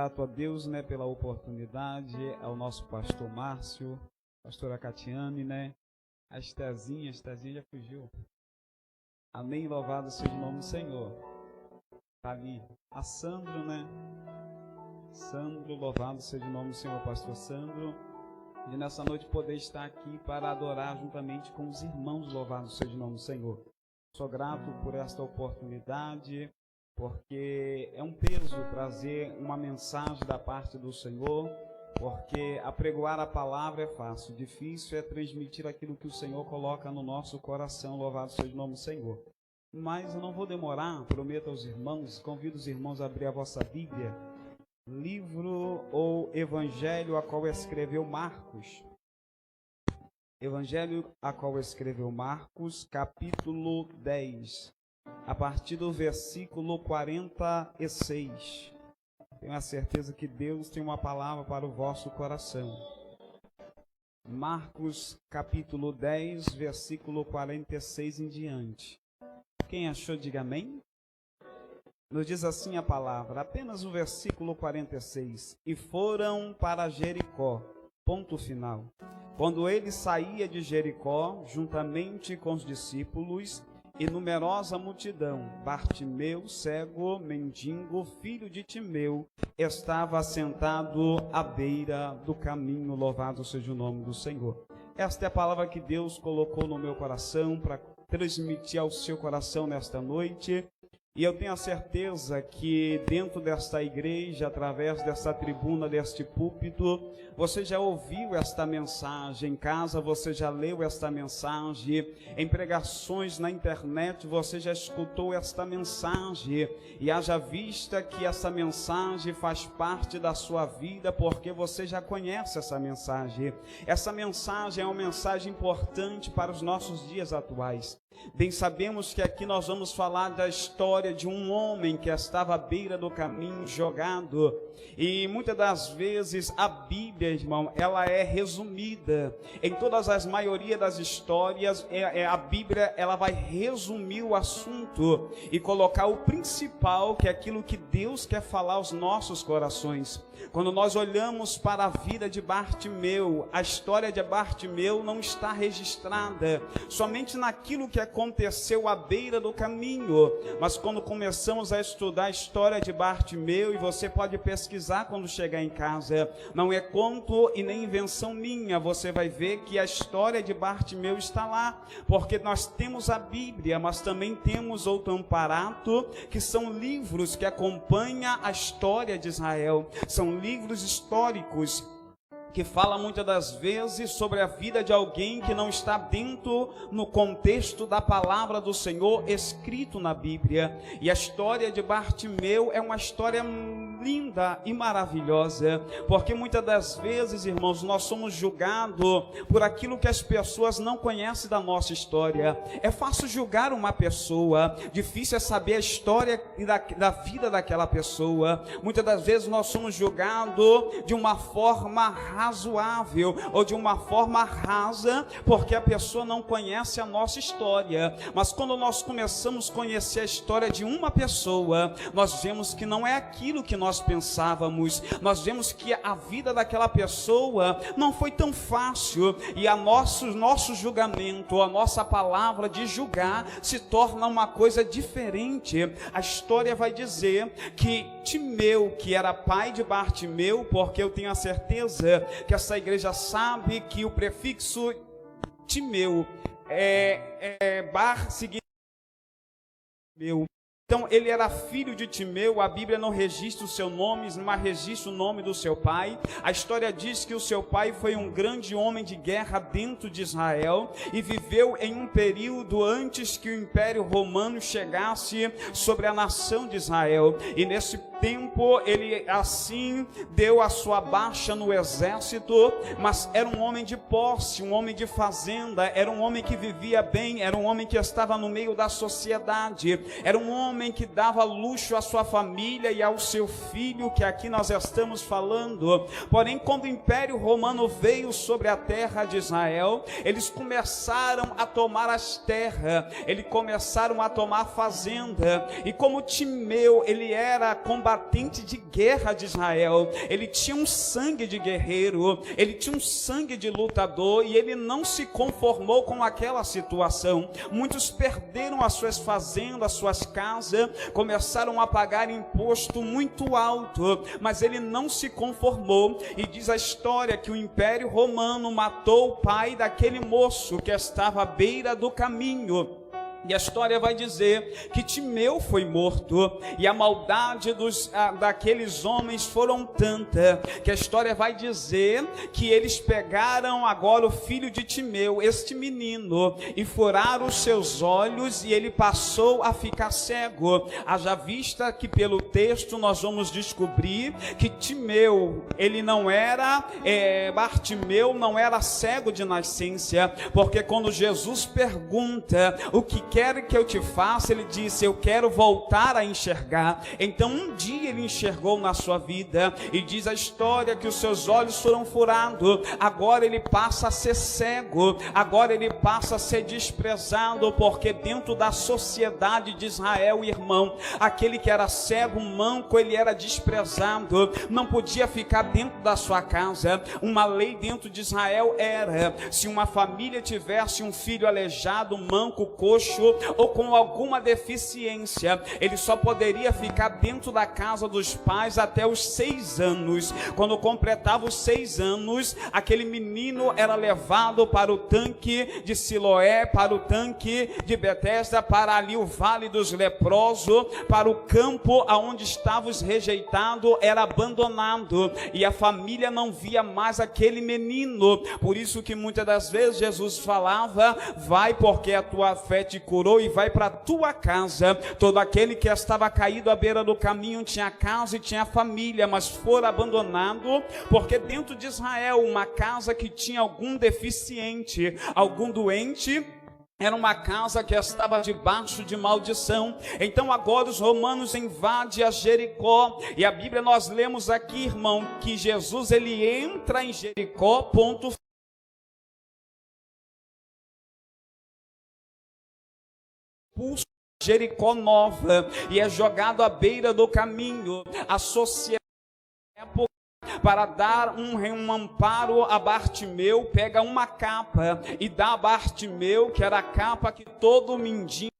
grato a Deus, né, pela oportunidade, ao nosso pastor Márcio, pastora Catiane, né, a Estezinha já fugiu. Amém, louvado seja o nome do Senhor. Tá ali, a Sandro, né, Sandro, louvado seja o nome do Senhor, pastor Sandro. E nessa noite poder estar aqui para adorar juntamente com os irmãos, louvado seja o nome do Senhor. Sou grato por esta oportunidade, porque é um peso trazer uma mensagem da parte do Senhor, porque apregoar a palavra é fácil, difícil é transmitir aquilo que o Senhor coloca no nosso coração, louvado seja o nome do Senhor. Mas eu não vou demorar, prometo aos irmãos, convido os irmãos a abrir a vossa Bíblia, livro ou evangelho a qual escreveu Marcos. Evangelho a qual escreveu Marcos, capítulo 10, a partir do versículo 46. Tenho a certeza que Deus tem uma palavra para o vosso coração. Marcos, capítulo 10, versículo 46 em diante. Quem achou, diga amém. Nos diz assim a palavra, apenas o versículo 46. E foram para Jericó, ponto final. Quando ele saía de Jericó, juntamente com os discípulos e numerosa multidão, Bartimeu, cego, mendigo, filho de Timeu, estava assentado à beira do caminho, louvado seja o nome do Senhor. Esta é a palavra que Deus colocou no meu coração para transmitir ao seu coração nesta noite. E eu tenho a certeza que dentro desta igreja, através desta tribuna, deste púlpito, você já ouviu esta mensagem em casa, você já leu esta mensagem, em pregações na internet, você já escutou esta mensagem, e haja vista que essa mensagem faz parte da sua vida, porque você já conhece essa mensagem. Essa mensagem é uma mensagem importante para os nossos dias atuais. Bem sabemos que aqui nós vamos falar da história de um homem que estava à beira do caminho jogado. E muitas das vezes a Bíblia, irmão, ela é resumida. Em todas as maioria das histórias, a Bíblia ela vai resumir o assunto e colocar o principal, que é aquilo que Deus quer falar aos nossos corações. Quando nós olhamos para a vida de Bartimeu, a história de Bartimeu não está registrada somente naquilo que aconteceu à beira do caminho, mas quando começamos a estudar a história de Bartimeu, e você pode pesquisar quando chegar em casa, não é conto e nem invenção minha, você vai ver que a história de Bartimeu está lá, porque nós temos a Bíblia, mas também temos outro amparato, que são livros que acompanham a história de Israel, são livros históricos, que fala muitas das vezes sobre a vida de alguém que não está dentro no contexto da palavra do Senhor escrito na Bíblia. E a história de Bartimeu é uma história linda e maravilhosa, porque muitas das vezes, irmãos, nós somos julgados por aquilo que as pessoas não conhecem da nossa história. É fácil julgar uma pessoa, difícil é saber a história da vida daquela pessoa. Muitas das vezes nós somos julgados de uma forma razoável ou de uma forma rasa, porque a pessoa não conhece a nossa história. Mas quando nós começamos a conhecer a história de uma pessoa, nós vemos que não é aquilo que nós pensávamos, nós vemos que a vida daquela pessoa não foi tão fácil, e nosso julgamento, a nossa palavra de julgar se torna uma coisa diferente. A história vai dizer que Timeu, que era pai de Bartimeu, porque eu tenho a certeza que essa igreja sabe que o prefixo Timeu Bar significa meu. Então ele era filho de Timeu, a Bíblia não registra o seu nome, mas registra o nome do seu pai. A história diz que o seu pai foi um grande homem de guerra dentro de Israel e viveu em um período antes que o Império Romano chegasse sobre a nação de Israel. E nesse tempo ele assim deu a sua baixa no exército, mas era um homem de posse, um homem de fazenda, era um homem que vivia bem, era um homem que estava no meio da sociedade, era um homem homem que dava luxo à sua família e ao seu filho, que aqui nós estamos falando. Porém, quando o Império Romano veio sobre a terra de Israel, eles começaram a tomar as terras, eles começaram a tomar fazenda, e como Timeu, ele era combatente de guerra de Israel, ele tinha um sangue de guerreiro, ele tinha um sangue de lutador, e ele não se conformou com aquela situação. Muitos perderam as suas fazendas, as suas casas, começaram a pagar imposto muito alto, mas ele não se conformou, e diz a história que o Império Romano matou o pai daquele moço que estava à beira do caminho. E a história vai dizer que Timeu foi morto, e a maldade daqueles homens foram tanta, que a história vai dizer que eles pegaram agora o filho de Timeu, este menino, e furaram os seus olhos, e ele passou a ficar cego. Haja vista que pelo texto nós vamos descobrir que Timeu, ele não era, Bartimeu não era cego de nascença, porque quando Jesus pergunta o que quer que eu te faça, ele disse: eu quero voltar a enxergar. Então um dia ele enxergou na sua vida, e diz a história que os seus olhos foram furados, agora ele passa a ser cego, agora ele passa a ser desprezado, porque dentro da sociedade de Israel, irmão, aquele que era cego, manco, ele era desprezado, não podia ficar dentro da sua casa. Uma lei dentro de Israel era, se uma família tivesse um filho aleijado, manco, coxo ou com alguma deficiência, ele só poderia ficar dentro da casa dos pais até os 6 anos. Quando completava os 6 anos, aquele menino era levado para o tanque de Siloé, para o tanque de Betesda, para ali o vale dos leprosos, para o campo aonde estavam os rejeitados, era abandonado, e a família não via mais aquele menino. Por isso que muitas das vezes Jesus falava: vai, porque a tua fé te curou, e vai para a tua casa. Todo aquele que estava caído à beira do caminho tinha casa e tinha família, mas foi abandonado, porque dentro de Israel, uma casa que tinha algum deficiente, algum doente, era uma casa que estava debaixo de maldição. Então agora os romanos invadem a Jericó, e a Bíblia nós lemos aqui, irmão, que Jesus ele entra em Jericó, ponto expulso Jericó nova, e é jogado à beira do caminho. A sociedade para dar um amparo a Bartimeu, pega uma capa e dá a Bartimeu, que era a capa que todo mendigo,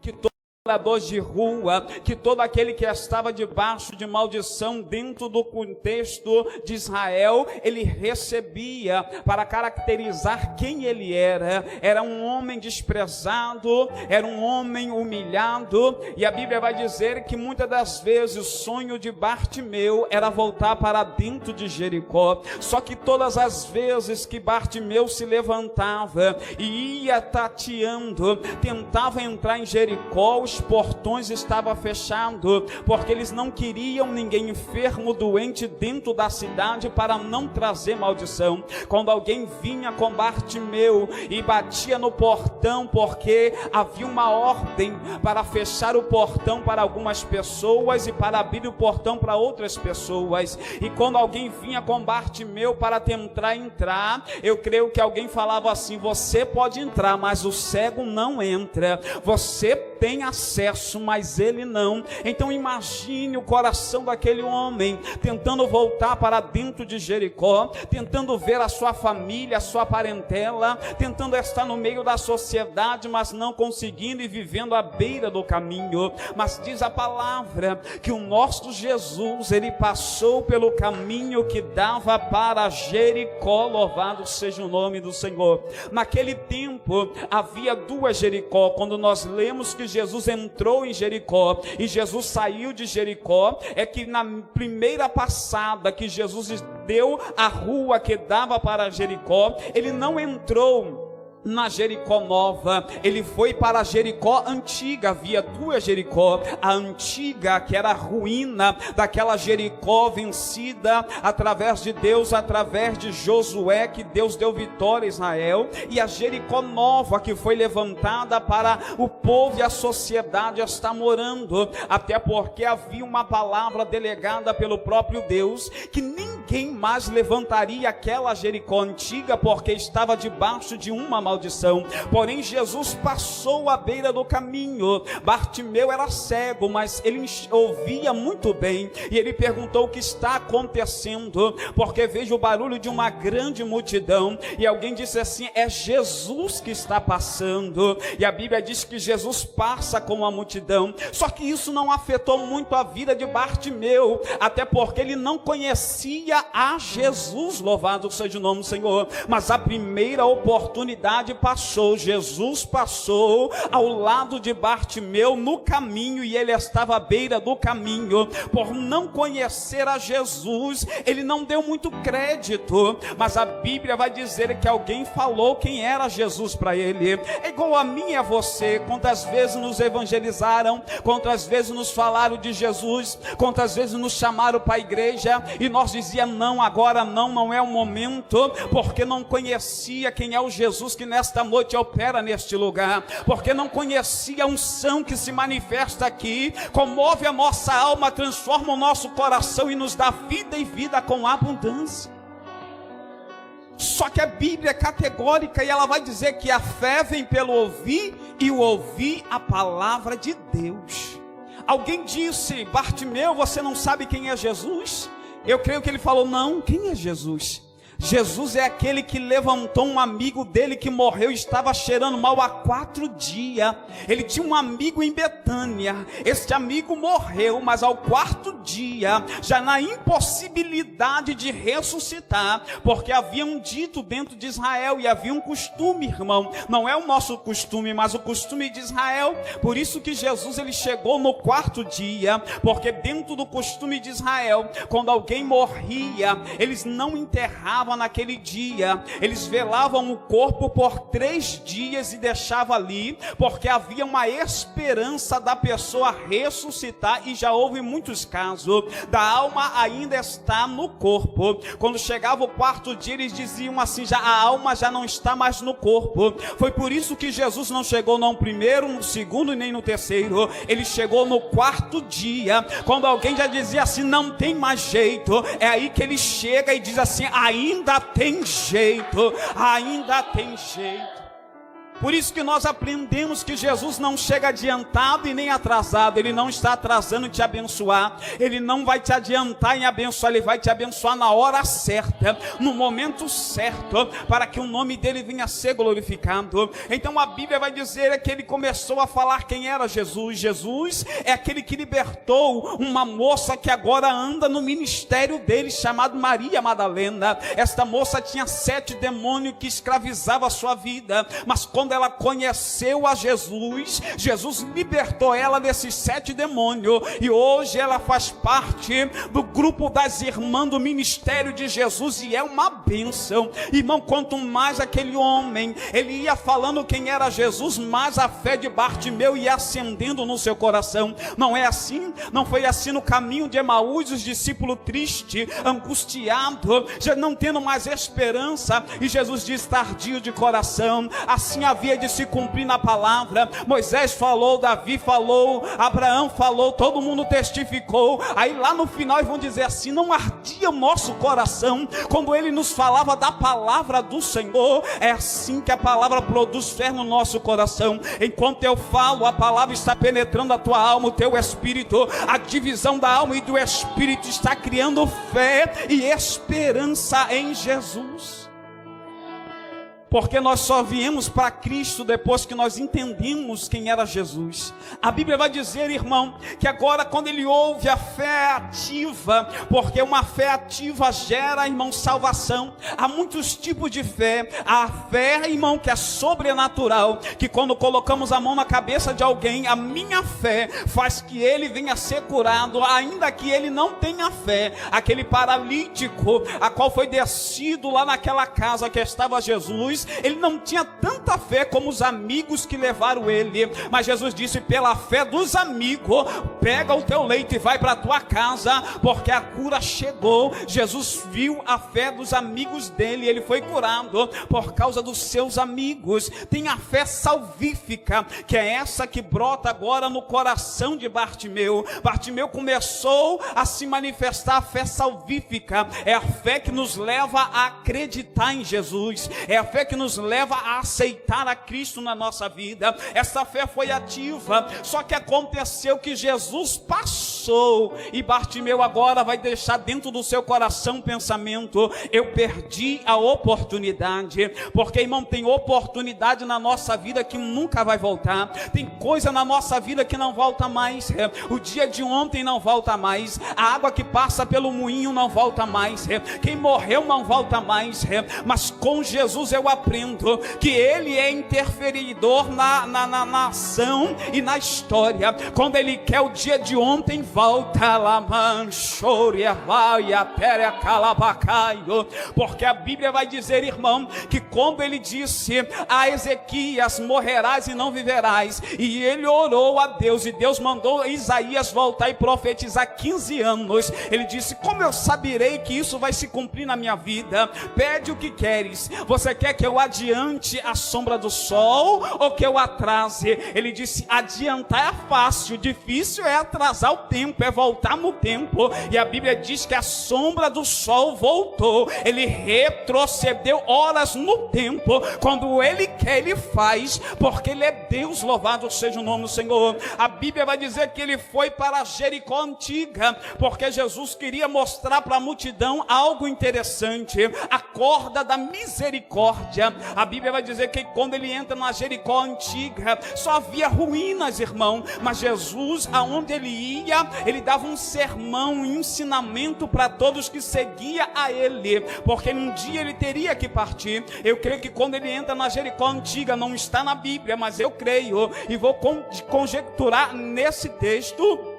que todo morador de rua, que todo aquele que estava debaixo de maldição dentro do contexto de Israel, ele recebia para caracterizar quem ele era. Era um homem desprezado, era um homem humilhado, e a Bíblia vai dizer que muitas das vezes o sonho de Bartimeu era voltar para dentro de Jericó. Só que todas as vezes que Bartimeu se levantava e ia tateando, tentava entrar em Jericó, os portões estavam fechados, porque eles não queriam ninguém enfermo, doente dentro da cidade, para não trazer maldição. Quando alguém vinha com Bartimeu e batia no portão, porque havia uma ordem para fechar o portão para algumas pessoas e para abrir o portão para outras pessoas, e quando alguém vinha com Bartimeu para tentar entrar, eu creio que alguém falava assim: você pode entrar, mas o cego não entra. Você tem acesso, mas ele não. Então imagine o coração daquele homem tentando voltar para dentro de Jericó, tentando ver a sua família, a sua parentela, tentando estar no meio da sociedade, mas não conseguindo, e vivendo à beira do caminho. Mas diz a palavra que o nosso Jesus, ele passou pelo caminho que dava para Jericó. Louvado seja o nome do Senhor. Naquele tempo havia 2 Jericó. Quando nós lemos que Jesus entrou em Jericó e Jesus saiu de Jericó, é que na primeira passada que Jesus deu a rua que dava para Jericó, ele não entrou na Jericó nova. Ele foi para a Jericó antiga. Havia duas Jericó: a antiga, que era a ruína daquela Jericó vencida através de Deus, através de Josué, que Deus deu vitória a Israel, e a Jericó nova, que foi levantada para o povo e a sociedade estar morando, até porque havia uma palavra delegada pelo próprio Deus, que ninguém mais levantaria aquela Jericó antiga, porque estava debaixo de uma maldição. Porém Jesus passou à beira do caminho. Bartimeu era cego, mas ele ouvia muito bem, e ele perguntou: o que está acontecendo? Porque vejo o barulho de uma grande multidão. E alguém disse assim: é Jesus que está passando. E a Bíblia diz que Jesus passa com a multidão. Só que isso não afetou muito a vida de Bartimeu, até porque ele não conhecia a Jesus. Louvado seja o nome do Senhor. Mas a primeira oportunidade passou. Jesus passou ao lado de Bartimeu no caminho, e ele estava à beira do caminho. Por não conhecer a Jesus, ele não deu muito crédito, mas a Bíblia vai dizer que alguém falou quem era Jesus para ele. É igual a mim e a você. Quantas vezes nos evangelizaram, quantas vezes nos falaram de Jesus, quantas vezes nos chamaram para a igreja e nós dizíamos: não, agora não é o momento, porque não conhecia quem é o Jesus que nesta noite opera neste lugar, porque não conhecia a unção que se manifesta aqui, comove a nossa alma, transforma o nosso coração e nos dá vida e vida com abundância. Só que a Bíblia é categórica, e ela vai dizer que a fé vem pelo ouvir, e o ouvir a palavra de Deus. Alguém disse: Bartimeu, você não sabe quem é Jesus? Eu creio que ele falou: não, quem é Jesus? Jesus é aquele que levantou um amigo dele que morreu e estava cheirando mal há 4 dias. Ele tinha um amigo em Betânia. Este amigo morreu, mas ao 4º dia, já na impossibilidade de ressuscitar, porque havia um dito dentro de Israel, e havia um costume, irmão, não é o nosso costume, mas o costume de Israel. Por isso que Jesus, ele chegou no 4º dia, porque dentro do costume de Israel, quando alguém morria, eles não enterravam naquele dia, eles velavam o corpo por 3 dias e deixavam ali, porque havia uma esperança da pessoa ressuscitar. E já houve muitos casos da alma ainda está no corpo. Quando chegava o 4º dia, eles diziam assim: a alma já não está mais no corpo. Foi por isso que Jesus não chegou no 1º, no 2º e nem no 3º, ele chegou no 4º dia, quando alguém já dizia assim: não tem mais jeito. É aí que ele chega e diz assim: ainda tem jeito, ainda tem jeito. Por isso que nós aprendemos que Jesus não chega adiantado e nem atrasado. Ele não está atrasando em te abençoar. Ele não vai te adiantar em abençoar. Ele vai te abençoar na hora certa, no momento certo, para que o nome dele venha a ser glorificado. Então a Bíblia vai dizer que ele começou a falar quem era Jesus. Jesus é aquele que libertou uma moça que agora anda no ministério dele, chamado Maria Madalena. Esta moça tinha 7 demônios que escravizavam a sua vida, mas quando ela conheceu a Jesus, Jesus libertou ela desses 7 demônios, e hoje ela faz parte do grupo das irmãs do ministério de Jesus, e é uma bênção, irmão. Quanto mais aquele homem, ele ia falando quem era Jesus, mais a fé de Bartimeu ia acendendo no seu coração. Não é assim? Não foi assim no caminho de Emaús, os discípulos tristes, angustiados, já não tendo mais esperança, e Jesus diz: tardio de coração. Assim havia de se cumprir na palavra. Moisés falou, Davi falou, Abraão falou, todo mundo testificou. Aí lá no final eles vão dizer assim: não ardia o nosso coração quando ele nos falava da palavra do Senhor? É assim que a palavra produz fé no nosso coração. Enquanto eu falo, a palavra está penetrando a tua alma, o teu espírito. A divisão da alma e do espírito está criando fé e esperança em Jesus. Porque nós só viemos para Cristo depois que nós entendemos quem era Jesus. A Bíblia vai dizer, irmão, que agora quando ele ouve a fé ativa, porque uma fé ativa gera, irmão, salvação. Há muitos tipos de fé. A fé, irmão, que é sobrenatural, que quando colocamos a mão na cabeça de alguém, a minha fé faz que ele venha a ser curado, ainda que ele não tenha fé. Aquele paralítico, a qual foi descido lá naquela casa que estava Jesus, Jesus, ele não tinha tanta fé como os amigos que levaram ele, mas Jesus disse: pela fé dos amigos, pega o teu leito e vai para a tua casa, porque a cura chegou. Jesus viu a fé dos amigos dele, ele foi curado por causa dos seus amigos. Tem a fé salvífica, que é essa que brota agora no coração de Bartimeu. Bartimeu começou a se manifestar a fé salvífica. É a fé que nos leva a acreditar em Jesus, é a fé que nos leva a aceitar a Cristo na nossa vida. Essa fé foi ativa, só que aconteceu que Jesus passou, e Bartimeu agora vai deixar dentro do seu coração um pensamento: eu perdi a oportunidade. Porque, irmão, tem oportunidade na nossa vida que nunca vai voltar, tem coisa na nossa vida que não volta mais. O dia de ontem não volta mais, a água que passa pelo moinho não volta mais, quem morreu não volta mais. Mas com Jesus eu aprendo que ele é interferidor na ação e na história. Quando ele quer, o dia de ontem volta lá, porque a Bíblia vai dizer, irmão, que quando ele disse a Ezequias: morrerás e não viverás, e ele orou a Deus, e Deus mandou Isaías voltar e profetizar 15 anos, ele disse: como eu saberei que isso vai se cumprir na minha vida? Pede o que queres. Você quer que eu adiante a sombra do sol ou que eu atrase? Ele disse: adiantar é fácil, difícil é atrasar o tempo, é voltar no tempo. E a Bíblia diz que a sombra do sol voltou, ele retrocedeu horas no tempo. Quando ele quer, ele faz, porque ele é Deus. Louvado seja o nome do Senhor. A Bíblia vai dizer que ele foi para Jericó antiga, porque Jesus queria mostrar para a multidão algo interessante, a corda da misericórdia. A Bíblia vai dizer que quando ele entra na Jericó antiga, só havia ruínas, irmão, mas Jesus, aonde ele ia, ele dava um sermão, um ensinamento para todos que seguia a ele, porque um dia ele teria que partir. Eu creio que quando ele entra na Jericó antiga, não está na Bíblia, mas eu creio e vou conjecturar nesse texto,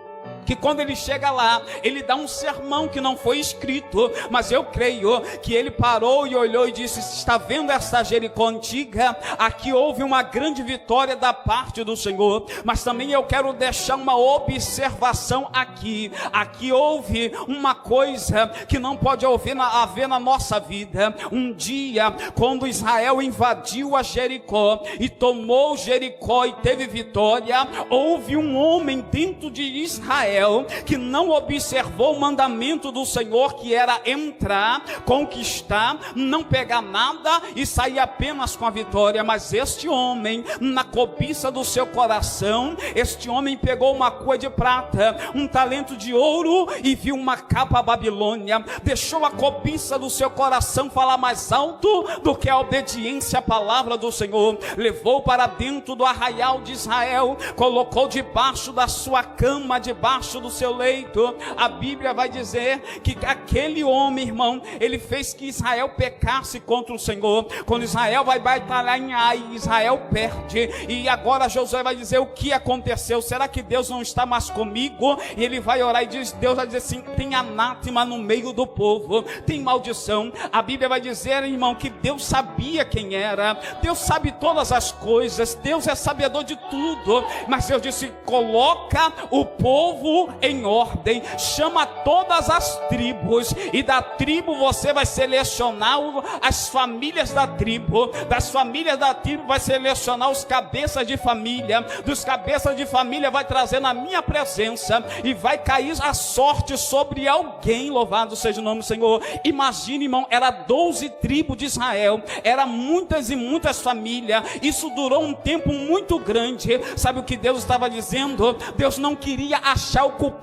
que quando ele chega lá, ele dá um sermão que não foi escrito, mas eu creio que ele parou e olhou e disse: está vendo essa Jericó antiga? Aqui houve uma grande vitória da parte do Senhor, mas também eu quero deixar uma observação aqui. Aqui houve uma coisa que não pode haver na nossa vida. Um dia, quando Israel invadiu a Jericó e tomou Jericó e teve vitória, houve um homem dentro de Israel que não observou o mandamento do Senhor, que era entrar, conquistar, não pegar nada e sair apenas com a vitória. Mas este homem, na cobiça do seu coração, este homem pegou uma cuia de prata, um talento de ouro e viu uma capa babilônia. Deixou a cobiça do seu coração falar mais alto do que a obediência à palavra do Senhor. Levou para dentro do arraial de Israel, colocou debaixo da sua cama, debaixo do seu leito. A Bíblia vai dizer que aquele homem, irmão, ele fez que Israel pecasse contra o Senhor. Quando Israel vai batalhar em Ai, Israel perde. E agora Josué vai dizer: o que aconteceu? Será que Deus não está mais comigo? E ele vai orar e Deus vai dizer assim: tem anátema no meio do povo, tem maldição. A Bíblia vai dizer, irmão, que Deus sabia quem era. Deus sabe todas as coisas, Deus é sabedor de tudo, mas Deus disse: coloca o povo em ordem, chama todas as tribos, e da tribo você vai selecionar as famílias da tribo, das famílias da tribo vai selecionar os cabeças de família, dos cabeças de família vai trazer na minha presença, e vai cair a sorte sobre alguém. Louvado seja o nome do Senhor. Imagine, irmão, era 12 tribos de Israel, era muitas e muitas famílias. Isso durou um tempo muito grande. Sabe o que Deus estava dizendo? Deus não queria achar o culpado.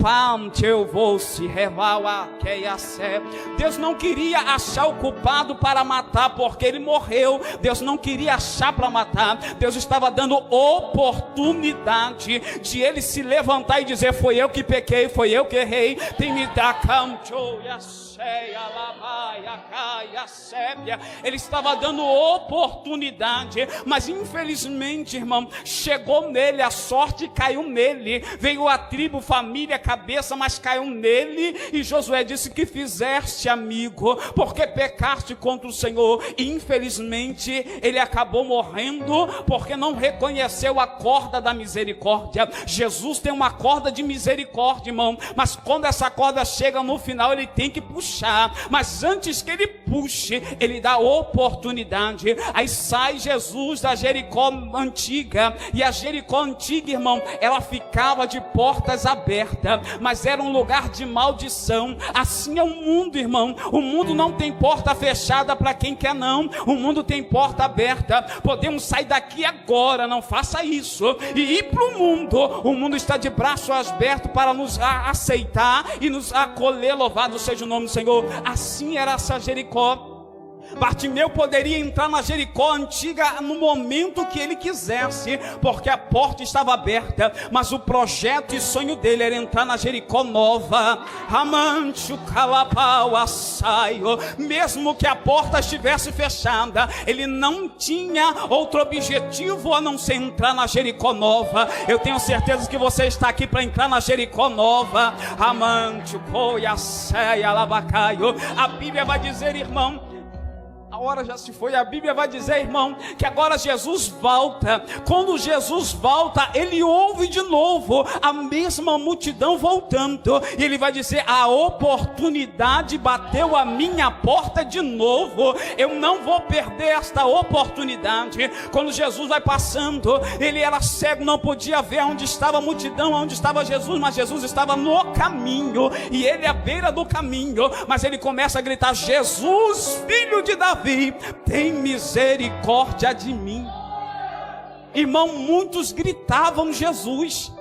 Deus não queria achar o culpado para matar, porque ele morreu. Deus não queria achar para matar. Deus estava dando oportunidade de ele se levantar e dizer: foi eu que pequei, foi eu que errei, tem me dar canto. Ele estava dando oportunidade, mas infelizmente, irmão, chegou nele, a sorte caiu nele. Veio a tribo, família, cabeça, mas caiu nele. E Josué disse: que fizeste, amigo? Porque pecaste contra o Senhor. E infelizmente ele acabou morrendo, porque não reconheceu a corda da misericórdia. Jesus tem uma corda de misericórdia, irmão, mas quando essa corda chega no final, ele tem que puxar. Mas antes que ele puxe, ele dá oportunidade. Aí sai Jesus da Jericó antiga, e a Jericó antiga, irmão, ela ficava de portas abertas, mas era um lugar de maldição. Assim é o mundo, irmão. O mundo não tem porta fechada para quem quer, não. O mundo tem porta aberta. Podemos sair daqui agora, não faça isso, e ir para o mundo. O mundo está de braços abertos para nos aceitar e nos acolher. Louvado seja o nome do Senhor. Assim era essa Jericó. Bartimeu poderia entrar na Jericó antiga no momento que ele quisesse, porque a porta estava aberta, mas o projeto e sonho dele era entrar na Jericó nova. Amancho calapau assaio. Mesmo que a porta estivesse fechada, ele não tinha outro objetivo a não ser entrar na Jericó nova. Eu tenho certeza que você está aqui para entrar na Jericó nova. Amancho coiaceia lavacaio. A Bíblia vai dizer, irmão, a hora já se foi. A Bíblia vai dizer, irmão, que agora Jesus volta. Quando Jesus volta, ele ouve de novo a mesma multidão voltando, e ele vai dizer: a oportunidade bateu a minha porta de novo. Eu não vou perder esta oportunidade. Quando Jesus vai passando, ele era cego, não podia ver onde estava a multidão, onde estava Jesus, mas Jesus estava no caminho, e ele à beira do caminho, mas ele começa a gritar: Jesus, filho de Davi, tem misericórdia de mim. Irmão, muitos gritavam Jesus,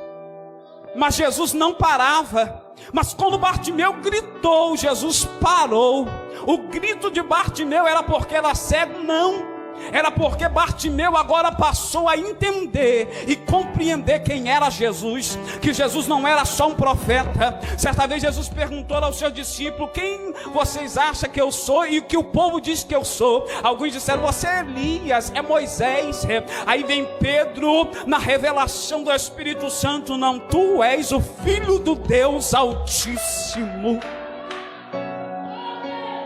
mas Jesus não parava. Mas quando Bartimeu gritou, Jesus parou. O grito de Bartimeu era porque era cego? Não. Era porque Bartimeu agora passou a entender e compreender quem era Jesus, que Jesus não era só um profeta. Certa vez Jesus perguntou aos seus discípulos: quem vocês acham que eu sou? E o que o povo diz que eu sou? Alguns disseram: você é Elias, é Moisés. Aí vem Pedro na revelação do Espírito Santo: não, tu és o Filho do Deus Altíssimo.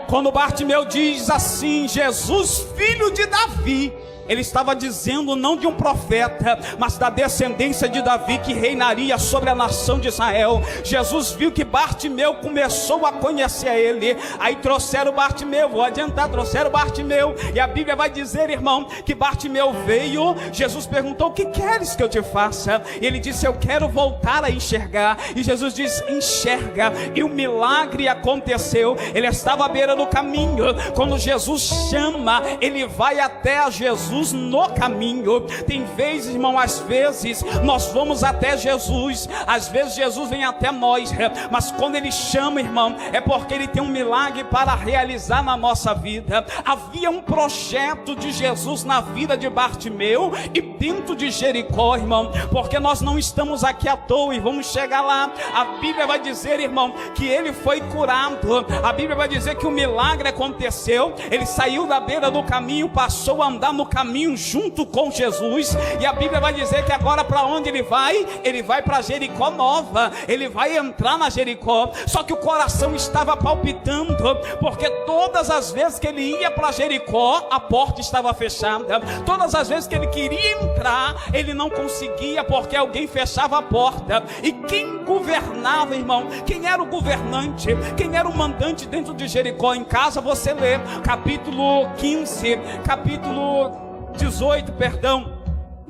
Quando Bartimeu diz assim: Jesus, filho de Davi, ele estava dizendo não de um profeta, mas da descendência de Davi, que reinaria sobre a nação de Israel. Jesus viu que Bartimeu começou a conhecer ele. Aí trouxeram Bartimeu, vou adiantar, trouxeram Bartimeu, e a Bíblia vai dizer, irmão, que Bartimeu veio. Jesus perguntou: o que queres que eu te faça? E ele disse: eu quero voltar a enxergar. E Jesus diz: enxerga. E o milagre aconteceu. Ele estava à beira do caminho. Quando Jesus chama, ele vai até a Jesus no caminho. Tem vezes, irmão, às vezes nós vamos até Jesus, às vezes Jesus vem até nós, mas quando ele chama, irmão, é porque ele tem um milagre para realizar na nossa vida. Havia um projeto de Jesus na vida de Bartimeu e dentro de Jericó, irmão, porque nós não estamos aqui à toa e vamos chegar lá. A Bíblia vai dizer, irmão, que ele foi curado. A Bíblia vai dizer que o milagre aconteceu. Ele saiu da beira do caminho, passou a andar no caminho junto com Jesus, e a Bíblia vai dizer que agora para onde ele vai? Ele vai para Jericó nova. Ele vai entrar na Jericó. Só que o coração estava palpitando, porque todas as vezes que ele ia para Jericó, a porta estava fechada. Todas as vezes que ele queria entrar, ele não conseguia, porque alguém fechava a porta. E quem governava, irmão? Quem era o governante? Quem era o mandante dentro de Jericó? Em casa você lê capítulo 15, capítulo 18,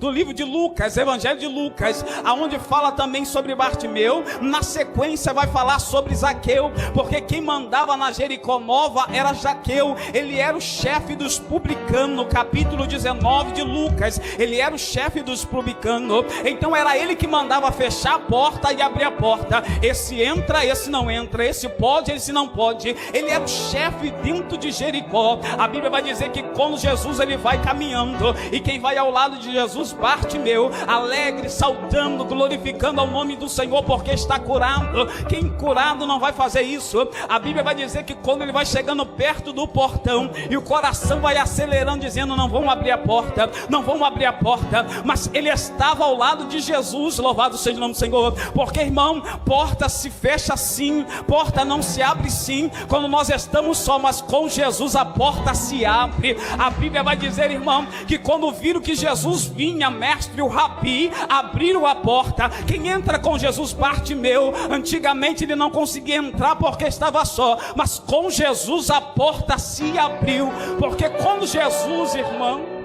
do livro de Lucas, Evangelho de Lucas, aonde fala também sobre Bartimeu. Na sequência vai falar sobre Zaqueu, porque quem mandava na Jericó nova era Zaqueu. Ele era o chefe dos publicanos. Capítulo 19 de Lucas, ele era o chefe dos publicanos. Então era ele que mandava fechar a porta e abrir a porta. Esse entra, esse não entra, esse pode, esse não pode. Ele era o chefe dentro de Jericó. A Bíblia vai dizer que quando Jesus ele vai caminhando, e quem vai ao lado de Jesus Jesus, Bartimeu, alegre, saltando, glorificando ao nome do Senhor, porque está curado. Quem curado não vai fazer isso. A Bíblia vai dizer que quando ele vai chegando perto do portão, e o coração vai acelerando, dizendo: não vão abrir a porta, não vão abrir a porta. Mas ele estava ao lado de Jesus, louvado seja o nome do Senhor. Porque, irmão, porta se fecha sim, porta não se abre sim, quando nós estamos só, mas com Jesus a porta se abre. A Bíblia vai dizer, irmão, que quando viram que Jesus vinha, mestre, o rabi, abriram a porta. Quem entra com Jesus, Bartimeu, antigamente ele não conseguia entrar porque estava só, mas com Jesus a porta se abriu. Porque quando Jesus, irmão,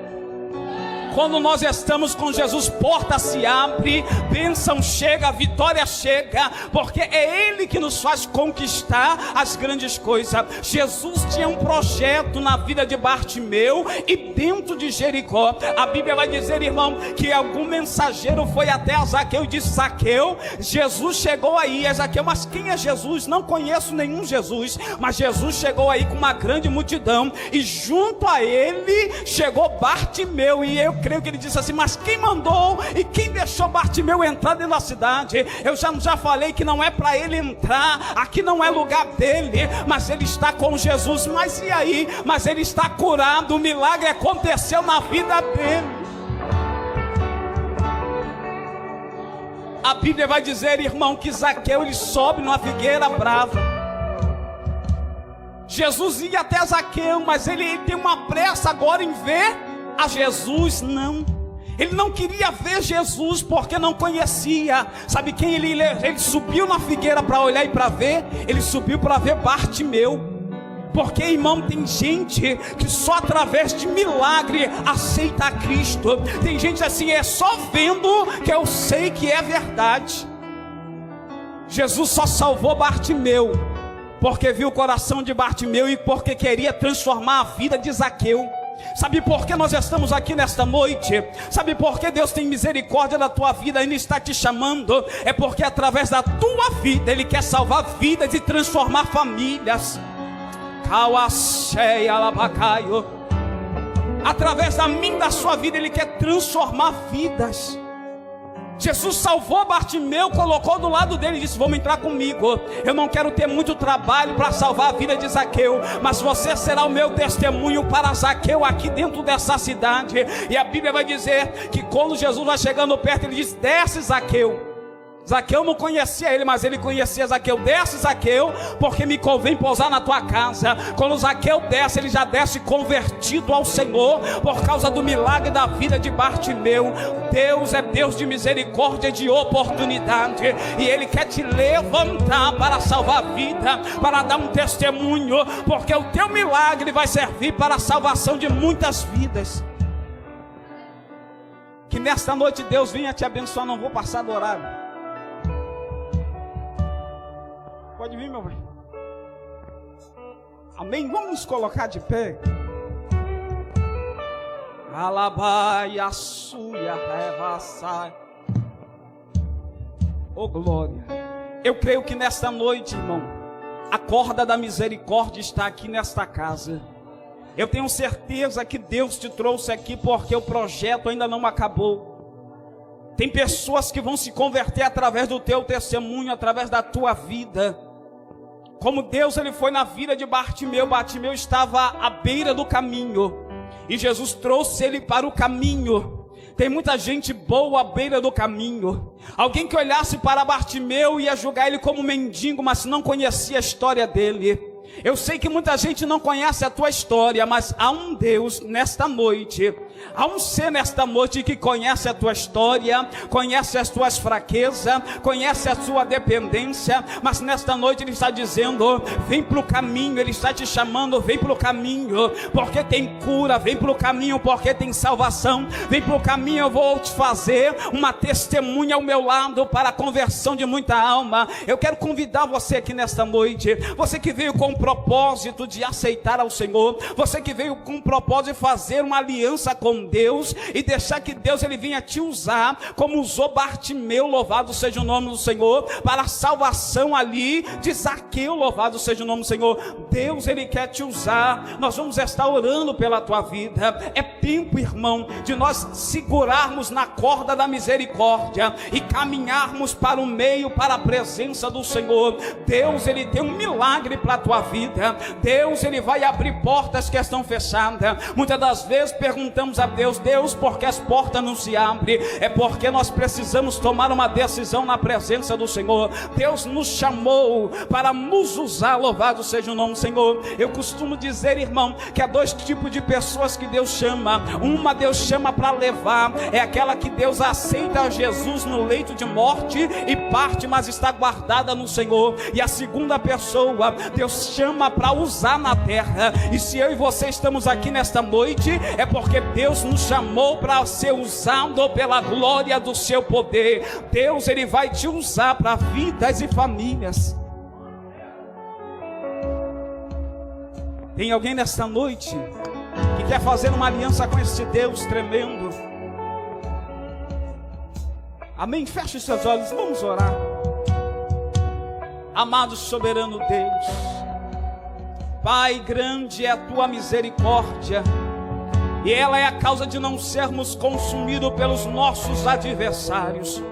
quando nós estamos com Jesus, porta se abre, bênção chega, vitória chega, porque é Ele que nos faz conquistar as grandes coisas. Jesus tinha um projeto na vida de Bartimeu e dentro de Jericó. A Bíblia vai dizer, irmão, que algum mensageiro foi até Zaqueu e disse: Zaqueu, Jesus chegou aí. É Zaqueu: mas quem é Jesus? Não conheço nenhum Jesus. Mas Jesus chegou aí com uma grande multidão, e junto a ele chegou Bartimeu. E eu creio que ele disse assim: mas quem mandou e quem deixou Bartimeu entrar dentro da cidade? Eu já falei que não é para ele entrar, aqui não é lugar dele, mas ele está com Jesus. Mas e aí? Mas ele está curado, o milagre aconteceu na vida dele. A Bíblia vai dizer, irmão, que Zaqueu, ele sobe numa figueira brava. Jesus ia até Zaqueu, mas ele tem uma pressa agora em ver a Jesus. Não, ele não queria ver Jesus porque não conhecia. Sabe quem ele subiu na figueira para olhar e para ver? Ele subiu para ver Bartimeu. Porque, irmão, tem gente que só através de milagre aceita a Cristo. Tem gente assim: é só vendo que eu sei que é verdade. Jesus só salvou Bartimeu porque viu o coração de Bartimeu e porque queria transformar a vida de Zaqueu. Sabe por que nós estamos aqui nesta noite? Sabe por que Deus tem misericórdia da tua vida e ainda está te chamando? É porque através da tua vida Ele quer salvar vidas e transformar famílias. Através da minha, da sua vida, Ele quer transformar vidas. Jesus salvou Bartimeu, colocou do lado dele e disse: vamos entrar comigo. Eu não quero ter muito trabalho para salvar a vida de Zaqueu, mas você será o meu testemunho para Zaqueu aqui dentro dessa cidade. E a Bíblia vai dizer que quando Jesus vai chegando perto, ele diz: desce, Zaqueu. Zaqueu não conhecia ele, mas ele conhecia Zaqueu. Desce, Zaqueu, porque me convém pousar na tua casa. Quando Zaqueu desce, ele já desce convertido ao Senhor, por causa do milagre da vida de Bartimeu. Deus é Deus de misericórdia e de oportunidade, e Ele quer te levantar para salvar a vida, para dar um testemunho, porque o teu milagre vai servir para a salvação de muitas vidas. Que nesta noite Deus venha te abençoar. Não vou passar do horário. Pode vir, meu pai. Amém? Vamos nos colocar de pé. Alabaia suia revassai. Oh glória. Eu creio que nesta noite, irmão, a corda da misericórdia está aqui nesta casa. Eu tenho certeza que Deus te trouxe aqui porque o projeto ainda não acabou. Tem pessoas que vão se converter através do teu testemunho, através da tua vida. Como Deus, Ele foi na vida de Bartimeu. Bartimeu estava à beira do caminho e Jesus trouxe ele para o caminho. Tem muita gente boa à beira do caminho. Alguém que olhasse para Bartimeu ia julgar ele como mendigo, mas não conhecia a história dele. Eu sei que muita gente não conhece a tua história, mas há um Deus nesta noite, há um ser nesta noite que conhece a tua história, conhece as tuas fraquezas, conhece a sua dependência, mas nesta noite Ele está dizendo: vem para o caminho. Ele está te chamando: vem para o caminho, porque tem cura. Vem para o caminho, porque tem salvação. Vem para o caminho, eu vou te fazer uma testemunha ao meu lado para a conversão de muita alma. Eu quero convidar você aqui nesta noite, você que veio com o propósito de aceitar ao Senhor, você que veio com o propósito de fazer uma aliança com Deus e deixar que Deus Ele venha te usar como usou Bartimeu, louvado seja o nome do Senhor, para a salvação ali de Zaqueu, louvado seja o nome do Senhor. Deus, Ele quer te usar. Nós vamos estar orando pela tua vida. É tempo, irmão, de nós segurarmos na corda da misericórdia e caminharmos para o meio, para a presença do Senhor. Deus, Ele tem um milagre para a tua vida. Deus, Ele vai abrir portas que estão fechadas. Muitas das vezes perguntamos a Deus: Deus, por que as portas não se abrem? É porque nós precisamos tomar uma decisão na presença do Senhor. Deus nos chamou para nos usar. Louvado seja o nome do Senhor. Eu costumo dizer, irmão, que há dois tipos de pessoas que Deus chama. Uma Deus chama para levar, é aquela que Deus aceita Jesus no leito de morte e parte, mas está guardada no Senhor. E a segunda pessoa, Deus chama para usar na terra. E se eu e você estamos aqui nesta noite, é porque Deus nos chamou para ser usado pela glória do seu poder. Deus, Ele vai te usar para vidas e famílias. Tem alguém nesta noite que quer fazer uma aliança com esse Deus tremendo? Amém? Feche os seus olhos, vamos orar. Amado soberano Deus, Pai, grande é a tua misericórdia, e ela é a causa de não sermos consumidos pelos nossos adversários.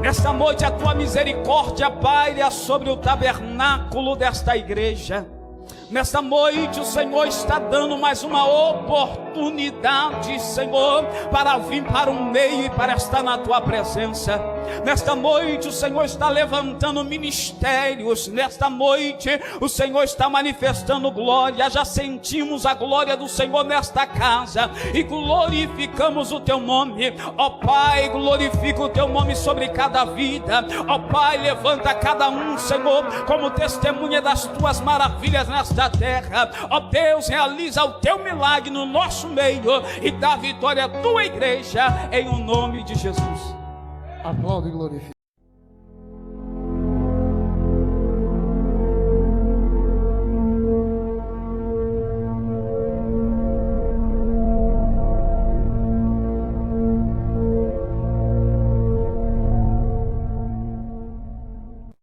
Nesta noite a tua misericórdia paira sobre o tabernáculo desta igreja. Nesta noite o Senhor está dando mais uma oportunidade, Senhor, para vir para o meio e para estar na tua presença. Nesta noite o Senhor está levantando ministérios. Nesta noite o Senhor está manifestando glória. Já sentimos a glória do Senhor nesta casa e glorificamos o teu nome. Ó Pai, glorifica o teu nome sobre cada vida. Ó Pai, levanta cada um, Senhor, como testemunha das tuas maravilhas nesta terra. Ó Deus, realiza o teu milagre no nosso meio e dá vitória à tua igreja, em o nome de Jesus. Aplaude e glorifique.